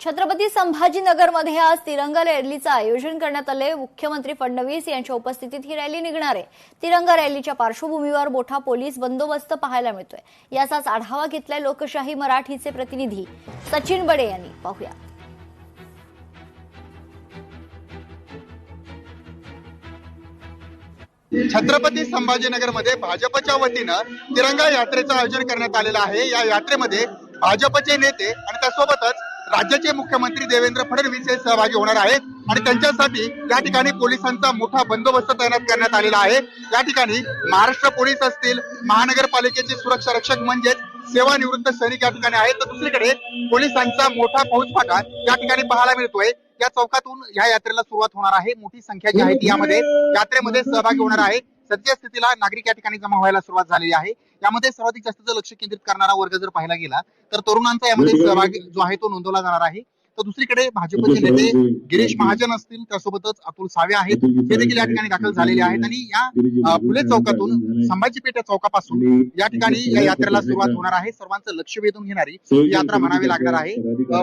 छत्रपती संभाजीनगरमध्ये आज तिरंगा रॅलीचं आयोजन करण्यात आले। मुख्यमंत्री फडणवीस यांच्या उपस्थितीत ही रॅली निघणार आहे। तिरंगा रॅलीच्या पार्श्वभूमीवर मोठा पोलीस बंदोबस्त पाहायला मिळतोय। याचाच आढावा घेतलाय लोकशाही मराठीचे प्रतिनिधी सचिन बडे यांनी। पाहूया। छत्रपती संभाजीनगरमध्ये भाजपच्या वतीनं तिरंगा यात्रेचं आयोजन करण्यात आलेलं आहे। या यात्रेमध्ये भाजपचे नेते आणि त्यासोबतच राज्याचे मुख्यमंत्री देवेंद्र फडणवीस हे सहभागी होणार आहेत आणि त्यांच्यासाठी या ठिकाणी पोलिसांचा मोठा बंदोबस्त तैनात करण्यात आलेला आहे। या ठिकाणी महाराष्ट्र पोलीस असतील, महानगरपालिकेचे सुरक्षा रक्षक म्हणजेच सेवानिवृत्त सैनिक या ठिकाणी आहेत, तर दुसरीकडे पोलिसांचा मोठा फौजफाटा या ठिकाणी पाहायला मिळतोय। या चौकातून या यात्रेला सुरुवात होणार आहे। मोठी संख्या जी आहे ती यामध्ये यात्रेमध्ये सहभागी होणार आहे। सद्यस्थितीला नागरिक या ठिकाणी जमा व्हायला सुरुवात झालेली आहे। यामध्ये सर्वाधिक जास्त लक्ष केंद्रित करणारा वर्ग जर पाहायला गेला तर तरुणांचा यामध्ये सहभाग जो आहे तो नोंदवला जाणार आहे। तर दुसरीकडे भाजपचे नेते गिरीश महाजन असतील, त्यासोबतच अतुल सावे आहेत, हे देखील या ठिकाणी दाखल झालेले आहेत आणि या फुले चौकातून संभाजी पेठ चौकापासून या ठिकाणी या यात्रेला सुरुवात होणार आहे। सर्वांचं लक्ष वेधून घेणारी ही यात्रा म्हणावी लागणार आहे।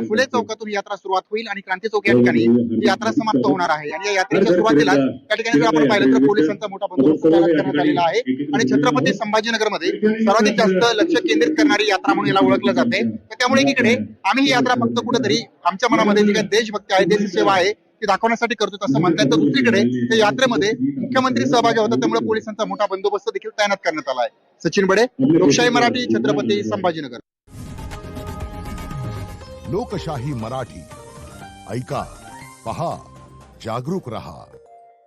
फुले चौकातून ही यात्रा सुरुवात होईल आणि क्रांती चौक या ठिकाणी ही यात्रा समाप्त होणार आहे। आणि या यात्रेच्या सुरुवातीला या ठिकाणी जर आपण पाहिलं तर पोलिसांचा मोठा बंदोबस्त तैनात करण्यात आलेला आहे आणि छत्रपती संभाजीनगरमध्ये सर्वाधिक जास्त लक्ष केंद्रित करणारी यात्रा म्हणून याला ओळखलं जाते। त्यामुळे एकीकडे आम्ही ही यात्रा फक्त कुठेतरी आमच्या मनामध्ये जी काही देशभक्ती आहे, देशसेवा आहे ती दाखवण्यासाठी करतो असं म्हणतात। तर दुसरीकडे या यात्रेमध्ये मुख्यमंत्री सहभागी होतात, त्यामुळे पोलिसांचा मोठा बंदोबस्त देखील तैनात करण्यात आला आहे। सचिन बडे, लोकशाही मराठी, छत्रपती संभाजीनगर। लोकशाही मराठी ऐका, पहा, जागरूक रहा।